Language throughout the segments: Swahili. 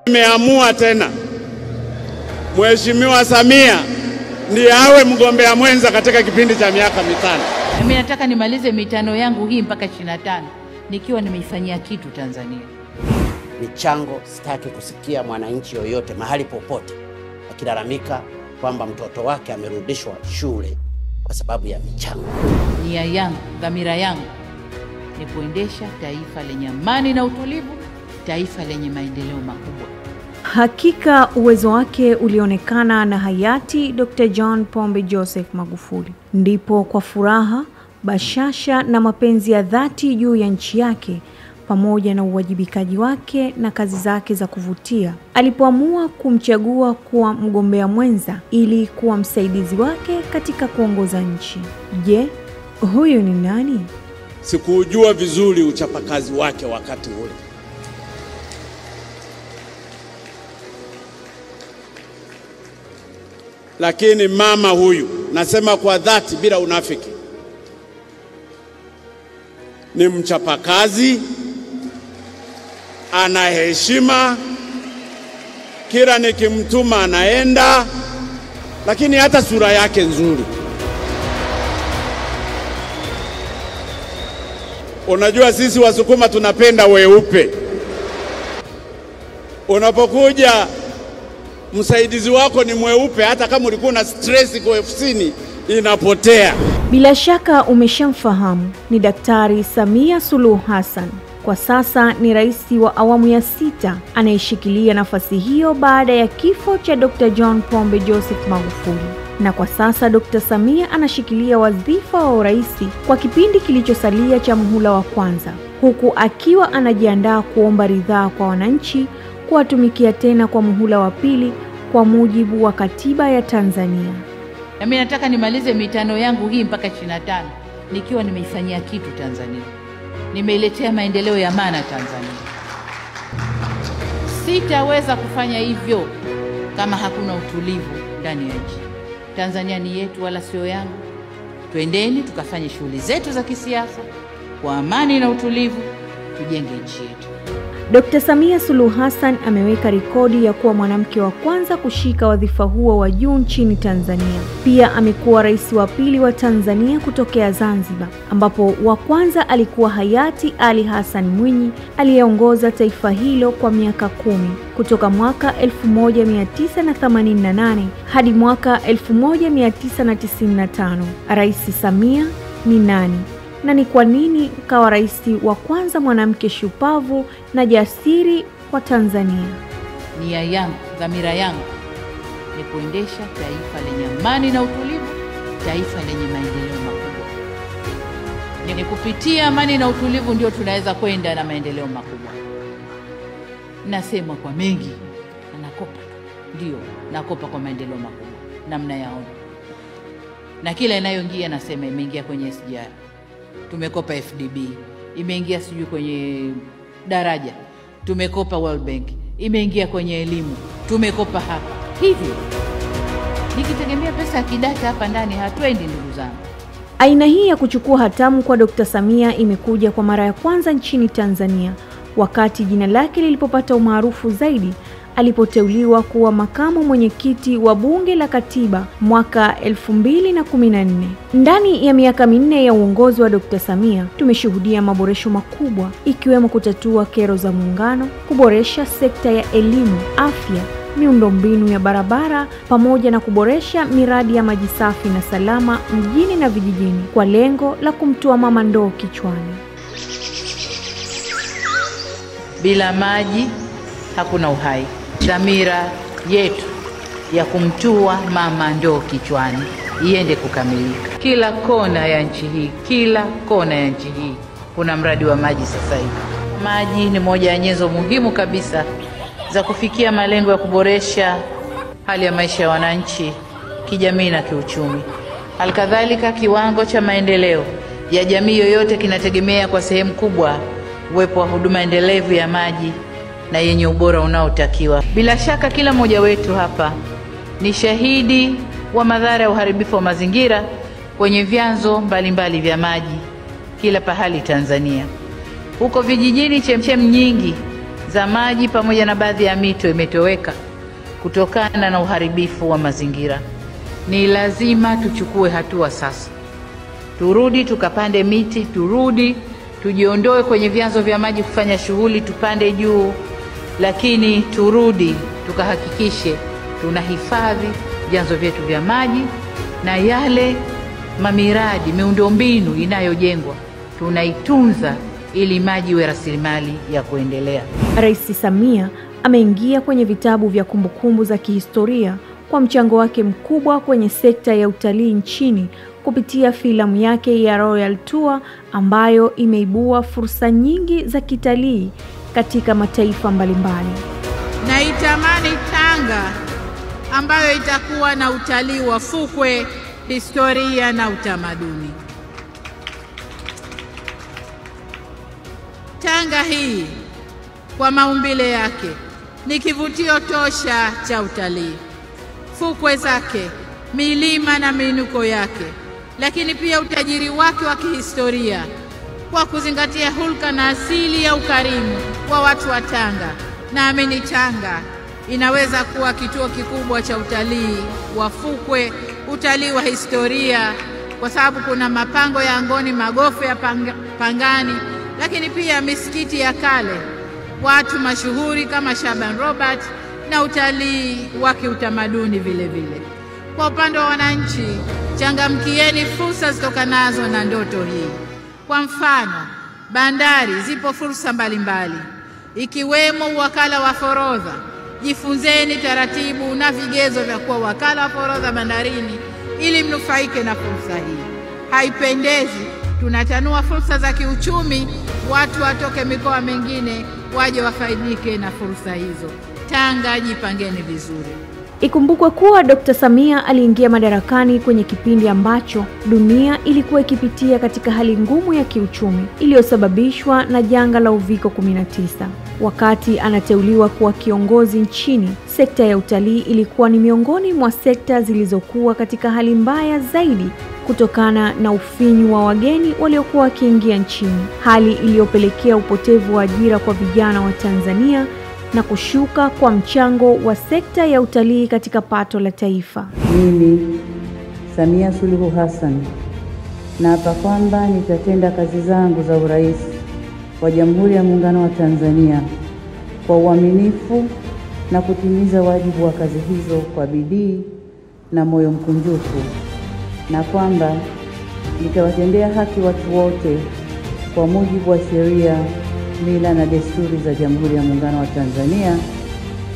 Nimeamua tena Mheshimiwa Samia ndiye awe mgombea mwenza katika kipindi cha miaka 5. Mimi nataka nimalize mitano yangu hii mpaka 25 nikiwa nimeifanyia kitu Tanzania. Michango, sitaki kusikia mwananchi yoyote mahali popote akilalamika kwamba mtoto wake amerudishwa shule kwa sababu ya michango. Nia yangu, dhamira yangu ni kuendesha taifa lenye amani na utulivu, taifa lenye maendeleo makubwa. Hakika uwezo wake ulionekana na hayati Dr. John Pombe Joseph Magufuli. Ndipo kwa furaha, bashasha na mapenzi ya dhati juu ya nchi yake pamoja na uwajibikaji wake na kazi zake za kuvutia, alipoamua kumchagua kuwa mgombea mwenza ili kuwa msaidizi wake katika kuongoza nchi. Je, huyu ni nani? Sikujua vizuri uchapakazi wake wakati ule. Lakini mama huyu, nasema kwa dhati bila unafiki, ni mchapakazi, ana heshima, kila nikimtuma anaenda, lakini hata sura yake nzuri. Unajua sisi Wasukuma tunapenda weupe. Unapokuja msaidizi wako ni mweupe, hata kama ulikuwa na stress kwa ofisini inapotea. Bila shaka umeshamfahamu, ni Daktari Samia Suluhu Hassan. Kwa sasa ni rais wa awamu ya 6 anayeshikilia nafasi hiyo baada ya kifo cha Dr. John Pombe Joseph Magufuli. Na kwa sasa Dr. Samia anashikilia wadhifa wa urais kwa kipindi kilichosalia cha muhula wa kwanza, huku akiwa anajiandaa kuomba ridhaa kwa wananchi kuwatumikia tena kwa muhula wa pili kwa mujibu wa katiba ya Tanzania. Na mimi nataka nimalize mitano yangu hii mpaka 25 nikiwa nimeifanyia kitu Tanzania. Nimeiletea maendeleo ya maana Tanzania. Sitaweza kufanya hivyo kama hakuna utulivu ndani ya nchi. Tanzania ni yetu wala sio yangu. Twendeni tukafanye shughuli zetu za kisiasa kwa amani na utulivu, tujenge nchi yetu. Dr. Samia Suluhu Hassan ameweka rekodi ya kuwa mwanamke wa kwanza kushika wadhifa huo wa juu nchini Tanzania. Pia amekuwa rais wa pili wa Tanzania kutokea Zanzibar, ambapo wa kwanza alikuwa hayati Ali Hassan Mwinyi aliyeongoza taifa hilo kwa miaka 10 kutoka mwaka 1988 hadi mwaka 1995. Rais Samia ni nani? Na ni kwa nini kawa rais wa kwanza mwanamke shupavu na jasiri kwa Tanzania? Nia yangu, dhamira yangu ni kuendesha taifa lenye amani na utulivu, taifa lenye maendeleo makubwa. Ni kupitia amani na utulivu ndio tunaweza kwenda na maendeleo makubwa. Nasema kwa mengi, nakopa. Ndio, nakopa kwa maendeleo makubwa na mnayaona. Na kila inayoingia nasema imeingia kwenye SGR. Tumekopa FDB, imeingia sijui kwenye daraja. Tumekopa World Bank, imeingia kwenye elimu. Tumekopa hapa. Hivi nikitegemea pesa ya kidata hapa ndani hatuendi ndugu zangu. Aina hii ya kuchukua hatamu kwa Dr. Samia imekuja kwa mara ya kwanza nchini Tanzania wakati jina lake lilipopata umaarufu zaidi alipoteuliwa kuwa makamu mwenyekiti wa Bunge la Katiba mwaka 2014. Ndani ya miaka 4 ya uongozi wa Dr. Samia tumeshuhudia maboresho makubwa ikiwemo kutatua kero za muungano, kuboresha sekta ya elimu, afya, miundombinu ya barabara pamoja na kuboresha miradi ya maji safi na salama mjini na vijijini kwa lengo la kumtoa mama ndoo kichwani. Bila maji hakuna uhai. Dhamira yetu ya kumtua mama ndoo kichwani iende kukamilika. Kila kona ya nchi hii, kuna mradi wa maji sasa hivi. Maji ni moja ya nyenzo muhimu kabisa za kufikia malengo ya kuboresha hali ya maisha ya wananchi kijamii na kiuchumi. Halikadhalika, kiwango cha maendeleo ya jamii yoyote kinategemea kwa sehemu kubwa uwepo wa huduma endelevu ya maji na yenye ubora unaotakiwa. Bila shaka kila mmoja wetu hapa ni shahidi wa madhara ya uharibifu wa mazingira kwenye vyanzo mbalimbali vya maji kila pahali Tanzania. Huko vijijini chemchem nyingi za maji pamoja na baadhi ya mito imetoweka kutokana na uharibifu wa mazingira. Ni lazima tuchukue hatua sasa. Turudi tukapande miti, turudi tujiondoe kwenye vyanzo vya maji kufanya shughuli, tupande juu, lakini turudi tukahakikishe tunahifadhi vyanzo vyetu vya maji na yale mamiradi, miundombinu inayojengwa tunaitunza ili maji iwe rasilimali ya kuendelea. Rais Samia ameingia kwenye vitabu vya kumbukumbu za kihistoria kwa mchango wake mkubwa kwenye sekta ya utalii nchini kupitia filamu yake ya Royal Tour ambayo imeibua fursa nyingi za kitalii katika mataifa mbalimbali. Naitamani Tanga ambayo itakuwa na utalii wa fukwe, historia na utamaduni. Tanga hii kwa maumbile yake ni kivutio tosha cha utalii. Fukwe zake, milima na miinuko yake, lakini pia utajiri wake wa kihistoria kwa kuzingatia hulka na asili ya ukarimu wa watu wa Tanga. Naamini Tanga inaweza kuwa kituo kikubwa cha utalii wa fukwe, utalii wa historia, kwa sababu kuna mapango ya Ngoni, magofu ya Pangani, lakini pia misikiti ya kale, watu mashuhuri kama Shaban Robert na utalii wa kiutamaduni vile vile. Kwa upande wa wananchi, changamkieni fursa zitokanazo na ndoto hii. Kwa mfano, bandari zipo fursa mbalimbali ikiwemo wakala wa forodha. Jifunzeni taratibu na vigezo vya kuwa wakala wa forodha bandarini ili mnufaike na fursa hii. Haipendezi tunatanua fursa za kiuchumi, watu watoke mikoa mingine waje wafaidike na fursa hizo. Tanga, jipangeni vizuri. Ikumbukwe kuwa Dr. Samia aliingia madarakani kwenye kipindi ambacho dunia ilikuwa ikipitia katika hali ngumu ya kiuchumi iliyosababishwa na janga la Uviko 19. Wakati anateuliwa kuwa kiongozi nchini, sekta ya utalii ilikuwa ni miongoni mwa sekta zilizokuwa katika hali mbaya zaidi kutokana na ufinyu wa wageni waliokuwa wakiingia nchini, hali iliyopelekea upotevu wa ajira kwa vijana wa Tanzania na kushuka kwa mchango wa sekta ya utalii katika pato la taifa. Mimi Samia Suluhu Hassan naapa kwamba nitatenda kazi zangu za urais wa Jamhuri ya Muungano wa Tanzania kwa uaminifu na kutimiza wajibu wa kazi hizo kwa bidii na moyo mkunjufu, na kwamba nitawatendea haki watu wote kwa mujibu wa sheria, mila na desturi za Jamhuri ya Muungano wa Tanzania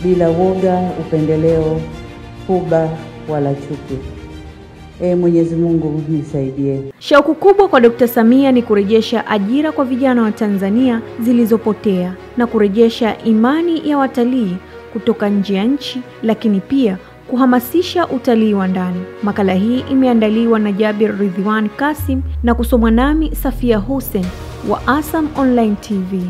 bila woga, upendeleo, huba wala chuki. Mwenyezi Mungu nisaidie. Shauku kubwa kwa Dr. Samia ni kurejesha ajira kwa vijana wa Tanzania zilizopotea na kurejesha imani ya watalii kutoka nje ya nchi, lakini pia kuhamasisha utalii wa ndani. Makala hii imeandaliwa na Jabir Ridwan Kasim na kusomwa nami Safia Hussein wa ASAM Online TV.